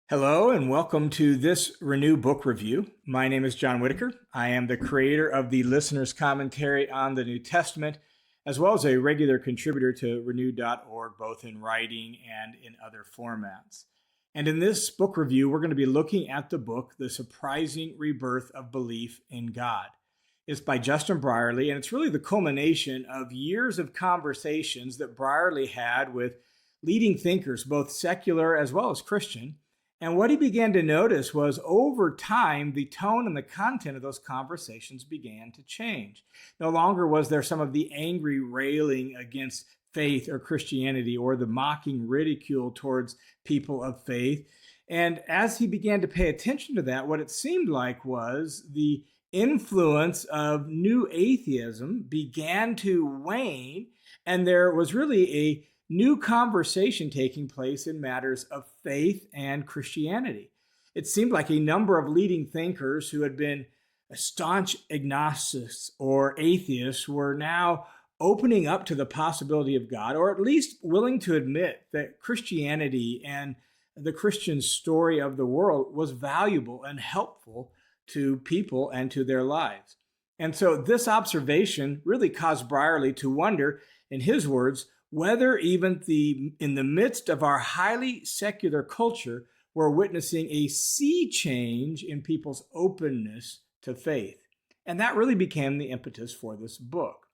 Hello and welcome to this Renew book review. My name is John Whittaker. I am the creator of the Listener's Commentary on the New Testament, as well as a regular contributor to renew.org, both in writing and in other formats. And in this book review, we're going to be looking at the book, The Surprising Rebirth of Belief in God. It's by Justin Brierley, and it's really the culmination of years of conversations that Brierley had with leading thinkers, both secular as well as Christian. And what he began to notice was over time, the tone and the content of those conversations began to change. No longer was there some of the angry railing against faith or Christianity or the mocking ridicule towards people of faith. And as he began to pay attention to that, what it seemed like was the influence of new atheism began to wane, and there was really a new conversation taking place in matters of faith and Christianity. It seemed like a number of leading thinkers who had been staunch agnostics or atheists were now opening up to the possibility of God, or at least willing to admit that Christianity and the Christian story of the world was valuable and helpful to people and to their lives. And so this observation really caused Brierley to wonder, in his words, whether even in the midst of our highly secular culture, we're witnessing a sea change in people's openness to faith. And that really became the impetus for this book.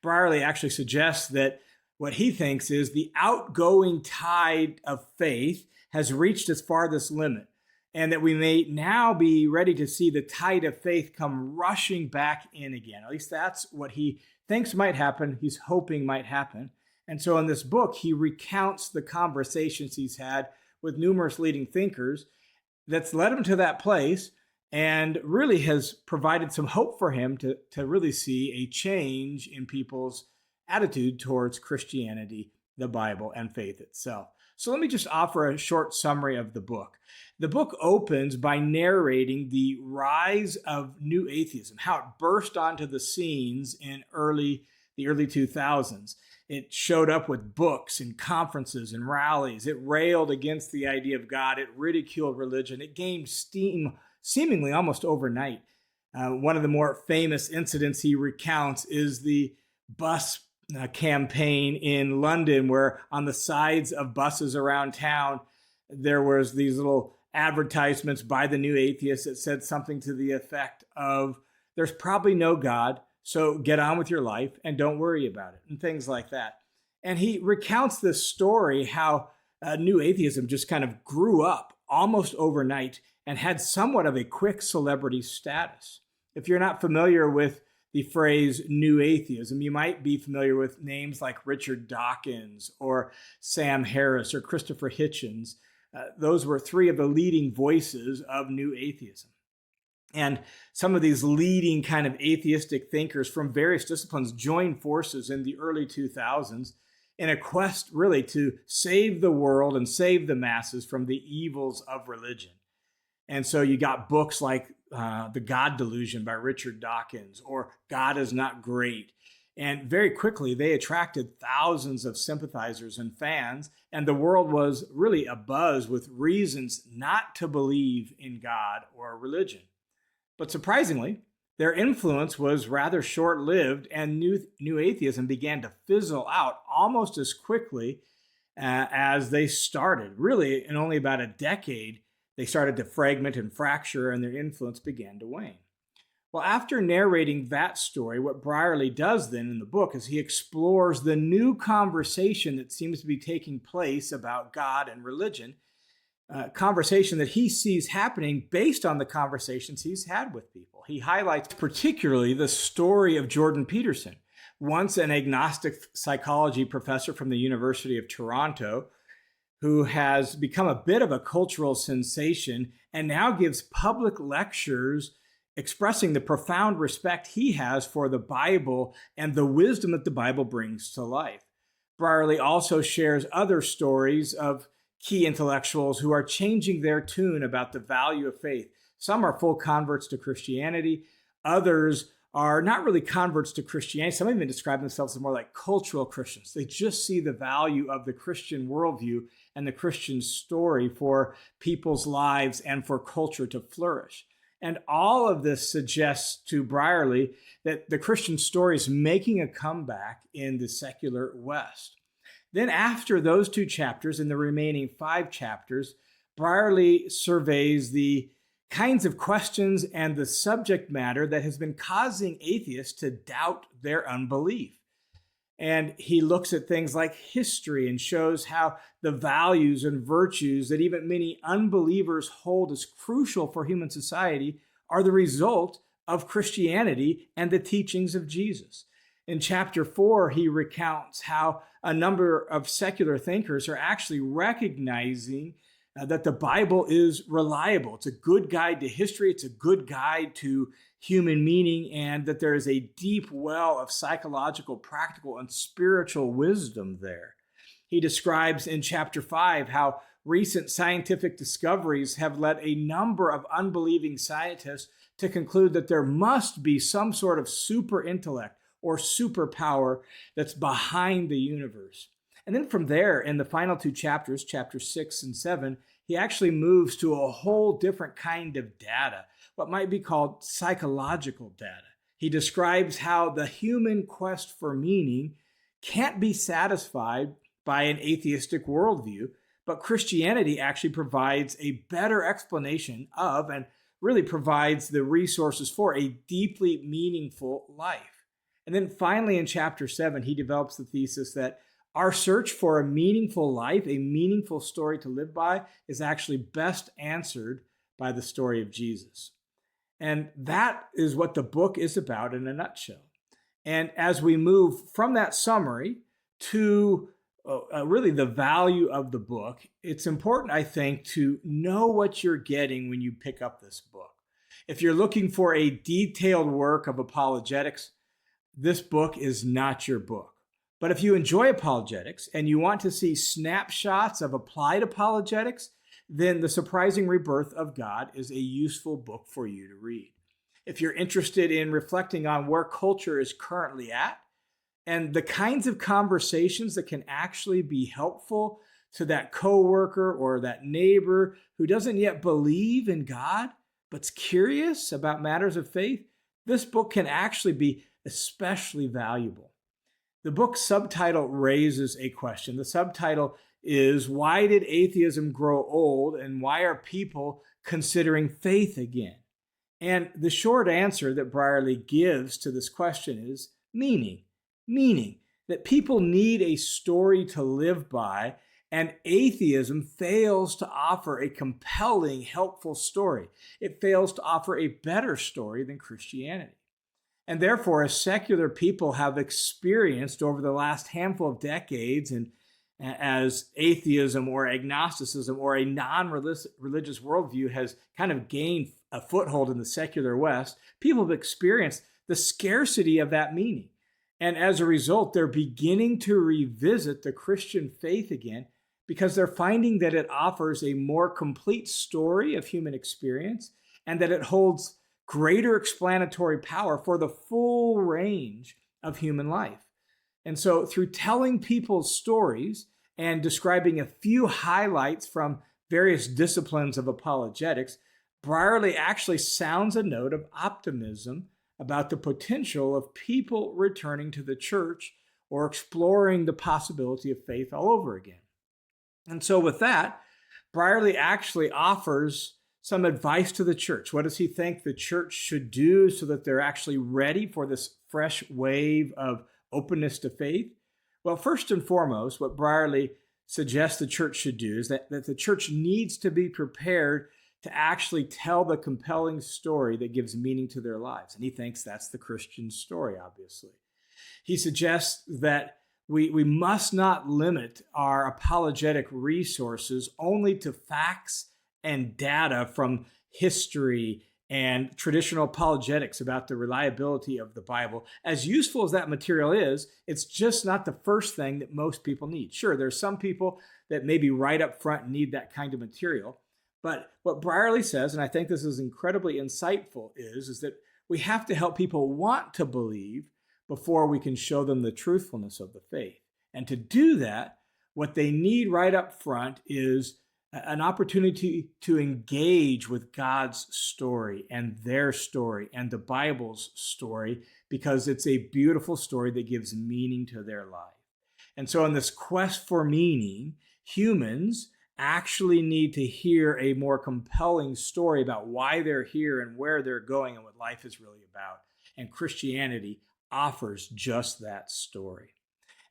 Brierley actually suggests that what he thinks is the outgoing tide of faith has reached its farthest limit, and that we may now be ready to see the tide of faith come rushing back in again. At least that's what he thinks might happen, he's hoping might happen. And so in this book, he recounts the conversations he's had with numerous leading thinkers that's led him to that place and really has provided some hope for him to really see a change in people's attitude towards Christianity, the Bible, and faith itself. So let me just offer a short summary of the book. The book opens by narrating the rise of new atheism, how it burst onto the scenes in the early 2000s. It showed up with books and conferences and rallies. It railed against the idea of God. It ridiculed religion. It gained steam seemingly almost overnight. One of the more famous incidents he recounts is the bus campaign in London, where on the sides of buses around town, there was these little advertisements by the new atheists that said something to the effect of, "There's probably no God, so get on with your life and don't worry about it," and things like that. And he recounts this story, how new atheism just kind of grew up almost overnight and had somewhat of a quick celebrity status. If you're not familiar with the phrase new atheism, you might be familiar with names like Richard Dawkins or Sam Harris or Christopher Hitchens. Those were three of the leading voices of new atheism. And some of these leading kind of atheistic thinkers from various disciplines joined forces in the early 2000s in a quest really to save the world and save the masses from the evils of religion. And so you got books like The God Delusion by Richard Dawkins or God is Not Great. And very quickly, they attracted thousands of sympathizers and fans, and the world was really abuzz with reasons not to believe in God or religion. But surprisingly, their influence was rather short-lived, and new atheism began to fizzle out almost as quickly as they started. Really, in only about a decade, they started to fragment and fracture, and their influence began to wane. Well, after narrating that story, what Brierley does then in the book is he explores the new conversation that seems to be taking place about God and religion, conversation that he sees happening based on the conversations he's had with people. He highlights particularly the story of Jordan Peterson, once an agnostic psychology professor from the University of Toronto, who has become a bit of a cultural sensation and now gives public lectures expressing the profound respect he has for the Bible and the wisdom that the Bible brings to life. Brierley also shares other stories of key intellectuals who are changing their tune about the value of faith. Some are full converts to Christianity. Others are not really converts to Christianity. Some even describe themselves as more like cultural Christians. They just see the value of the Christian worldview and the Christian story for people's lives and for culture to flourish. And all of this suggests to Brierley that the Christian story is making a comeback in the secular West. Then after those 2 chapters, in the remaining 5 chapters, Brierley surveys the kinds of questions and the subject matter that has been causing atheists to doubt their unbelief. And he looks at things like history and shows how the values and virtues that even many unbelievers hold as crucial for human society are the result of Christianity and the teachings of Jesus. In chapter 4, he recounts how a number of secular thinkers are actually recognizing that the Bible is reliable. It's a good guide to history. It's a good guide to human meaning, and that there is a deep well of psychological, practical, and spiritual wisdom there. He describes in chapter 5 how recent scientific discoveries have led a number of unbelieving scientists to conclude that there must be some sort of super intellect or superpower that's behind the universe. And then from there, in the final 2 chapters, chapters 6 and 7, he actually moves to a whole different kind of data, what might be called psychological data. He describes how the human quest for meaning can't be satisfied by an atheistic worldview, but Christianity actually provides a better explanation of and really provides the resources for a deeply meaningful life. And then finally in chapter 7, he develops the thesis that our search for a meaningful life, a meaningful story to live by, is actually best answered by the story of Jesus. And that is what the book is about in a nutshell. And as we move from that summary to really the value of the book, it's important, I think, to know what you're getting when you pick up this book. If you're looking for a detailed work of apologetics, this book is not your book. But if you enjoy apologetics and you want to see snapshots of applied apologetics, then The Surprising Rebirth of God is a useful book for you to read. If you're interested in reflecting on where culture is currently at and the kinds of conversations that can actually be helpful to that coworker or that neighbor who doesn't yet believe in God but's curious about matters of faith, this book can actually be especially valuable. The book's subtitle raises a question. The subtitle is, Why Did Atheism Grow Old, and Why Are People Considering Faith Again? And the short answer that Brierley gives to this question is meaning. Meaning that people need a story to live by, and atheism fails to offer a compelling, helpful story. It fails to offer a better story than Christianity. And therefore, as secular people have experienced over the last handful of decades, and as atheism or agnosticism or a non-religious worldview has kind of gained a foothold in the secular West, people have experienced the scarcity of that meaning. And as a result, they're beginning to revisit the Christian faith again because they're finding that it offers a more complete story of human experience and that it holds greater explanatory power for the full range of human life. And so through telling people's stories and describing a few highlights from various disciplines of apologetics, Brierley actually sounds a note of optimism about the potential of people returning to the church or exploring the possibility of faith all over again. And so with that, Brierley actually offers some advice to the church. What does he think the church should do so that they're actually ready for this fresh wave of openness to faith? Well, first and foremost, what Brierley suggests the church should do is that the church needs to be prepared to actually tell the compelling story that gives meaning to their lives. And he thinks that's the Christian story, obviously. He suggests that we must not limit our apologetic resources only to facts and data from history and traditional apologetics about the reliability of the Bible. As useful as that material is, it's just not the first thing that most people need. Sure, there's some people that maybe right up front need that kind of material. But what Brierley says, and I think this is incredibly insightful, is that We have to help people want to believe before we can show them the truthfulness of the faith. And to do that, what they need right up front is an opportunity to engage with God's story and their story and the Bible's story, because it's a beautiful story that gives meaning to their life. And so in this quest for meaning, humans actually need to hear a more compelling story about why they're here and where they're going and what life is really about. And Christianity offers just that story.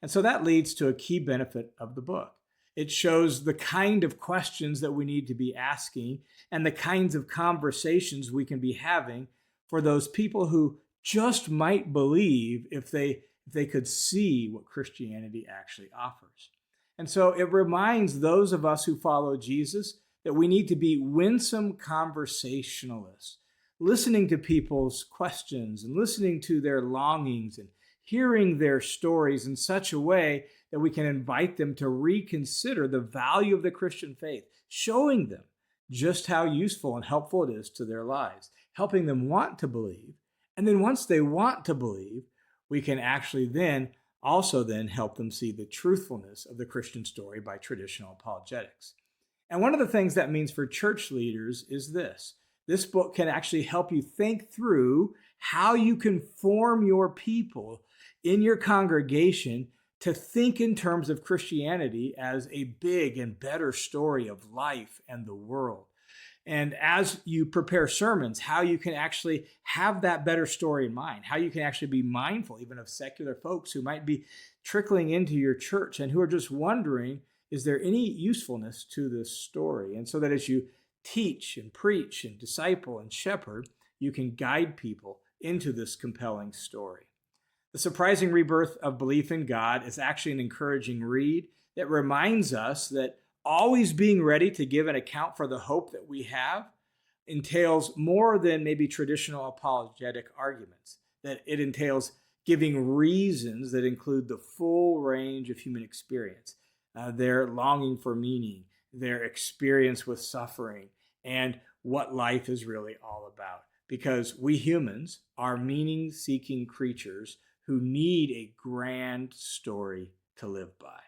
And so that leads to a key benefit of the book. It shows the kind of questions that we need to be asking and the kinds of conversations we can be having for those people who just might believe if they could see what Christianity actually offers. And so it reminds those of us who follow Jesus that we need to be winsome conversationalists, listening to people's questions and listening to their longings and hearing their stories in such a way that we can invite them to reconsider the value of the Christian faith, showing them just how useful and helpful it is to their lives, helping them want to believe. And then once they want to believe, we can actually then help them see the truthfulness of the Christian story by traditional apologetics. And one of the things that means for church leaders is this. This book can actually help you think through how you can form your people in your congregation to think in terms of Christianity as a big and better story of life and the world. And as you prepare sermons, how you can actually have that better story in mind, how you can actually be mindful even of secular folks who might be trickling into your church and who are just wondering, is there any usefulness to this story? And so that as you teach and preach and disciple and shepherd, you can guide people into this compelling story. The Surprising Rebirth of Belief in God is actually an encouraging read that reminds us that always being ready to give an account for the hope that we have entails more than maybe traditional apologetic arguments, that it entails giving reasons that include the full range of human experience, their longing for meaning, their experience with suffering, and what life is really all about. Because we humans are meaning-seeking creatures who need a grand story to live by.